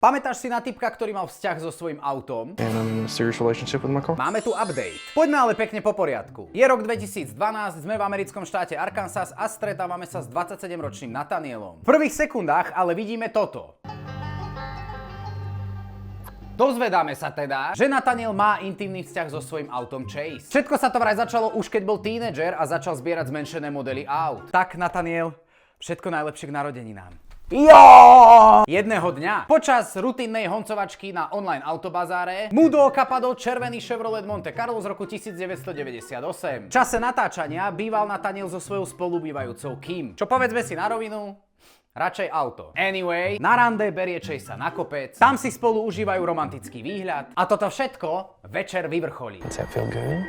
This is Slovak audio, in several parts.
Pamätáš si na typka, ktorý mal vzťah so svojím autom? And I'm in a serious relationship with my car. Máme tu update. Poďme ale pekne po poriadku. Je rok 2012, sme v americkom štáte Arkansas a stretávame sa s 27-ročným Nathanielom. V prvých sekundách ale vidíme toto. Dozvedáme sa teda, že Nathaniel má intimný vzťah so svojím autom Chase. Všetko sa to vraj začalo už keď bol tínedžer a začal zbierať zmenšené modely aut. Tak Nathaniel, všetko najlepšie k narodeninám. Jo! Jedného dňa, počas rutinnej honcovačky na online autobazáre, mu do oka padol červený Chevrolet Monte Carlo z roku 1998. V čase natáčania býval Nathaniel so svojou spolubývajúcou Kim. Čo povedzme si na rovinu? Radšej auto. Anyway, na rande berie Chasea na kopec, tam si spolu užívajú romantický výhľad a toto všetko večer vyvrcholí. Does that feel good?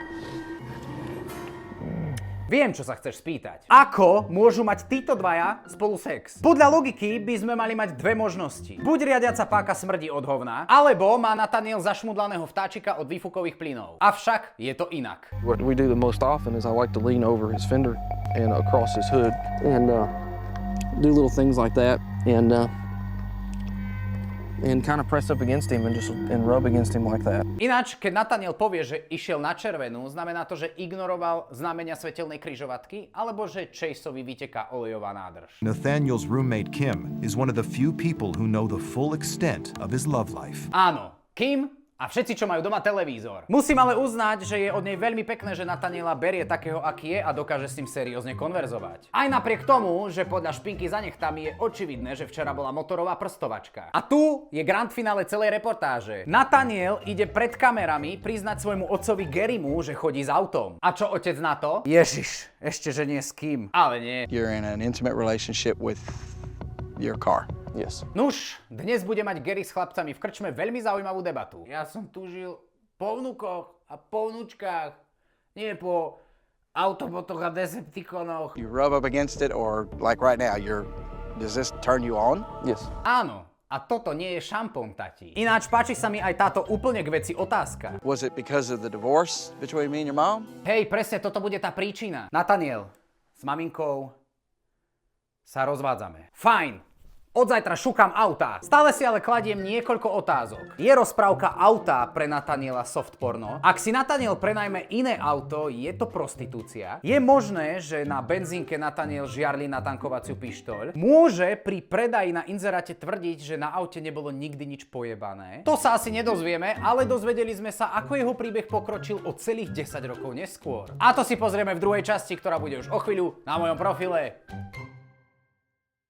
Viem, čo sa chceš spýtať. Ako môžu mať títo dvaja spolu sex? Podľa logiky by sme mali mať dve možnosti. Buď riadiaca páka smrdí od hovna, alebo má Nathaniel zašmudlaného vtáčika od výfukových plynov. Avšak je to inak. What we do the most often is I like to lean over his fender and across his hood and do little things like that and kind of press up against him and rub against him like that. Ináč, keď Nathaniel povie, že išiel na červenú, znamená to, že ignoroval znamenia svetelnej križovatky, alebo že Chaseovi vyteká olejová nádrž. Nathaniel's roommate Kim is one of the few people who know the full extent of his love life. Áno, Kim a všetci, čo majú doma televízor. Musím ale uznať, že je od nej veľmi pekné, že Nathaniela berie takého, aký je a dokáže s ním seriózne konverzovať. Aj napriek tomu, že podľa špinky za nechtami je očividné, že včera bola motorová prstovačka. A tu je grand finále celej reportáže. Nathaniel ide pred kamerami priznať svojmu otcovi Garymu, že chodí s autom. A čo otec na to? Ježiš, ešte že nie s kým. Ale nie. You're in an intimate relationship with your car. Yes. Nuž, dnes bude mať Gary s chlapcami v krčme veľmi zaujímavú debatu. Ja som túžil po vnukoch a po vnučkách, nie po autobotoch a deceptikonoch. You rub up against it, or like right now, does this turn you on? Yes. Áno, a toto nie je šampón, tati. Ináč páči sa mi aj táto úplne k veci otázka. Was it because of the divorce between me and your mom? Hej, presne toto bude tá príčina. Nathaniel, s maminkou sa rozvádzame. Fajn. Od zajtra šukám autá. Stále si ale kladiem niekoľko otázok. Je rozprávka autá pre Nathaniela soft porno? Ak si Nathaniel prenajme iné auto, je to prostitúcia? Je možné, že na benzínke Nathaniel žiarli na tankovaciu pištoľ? Môže pri predaji na inzeráte tvrdiť, že na aute nebolo nikdy nič pojebané? To sa asi nedozvieme, ale dozvedeli sme sa, ako jeho príbeh pokročil o celých 10 rokov neskôr. A to si pozrieme v druhej časti, ktorá bude už o chvíľu na mojom profile.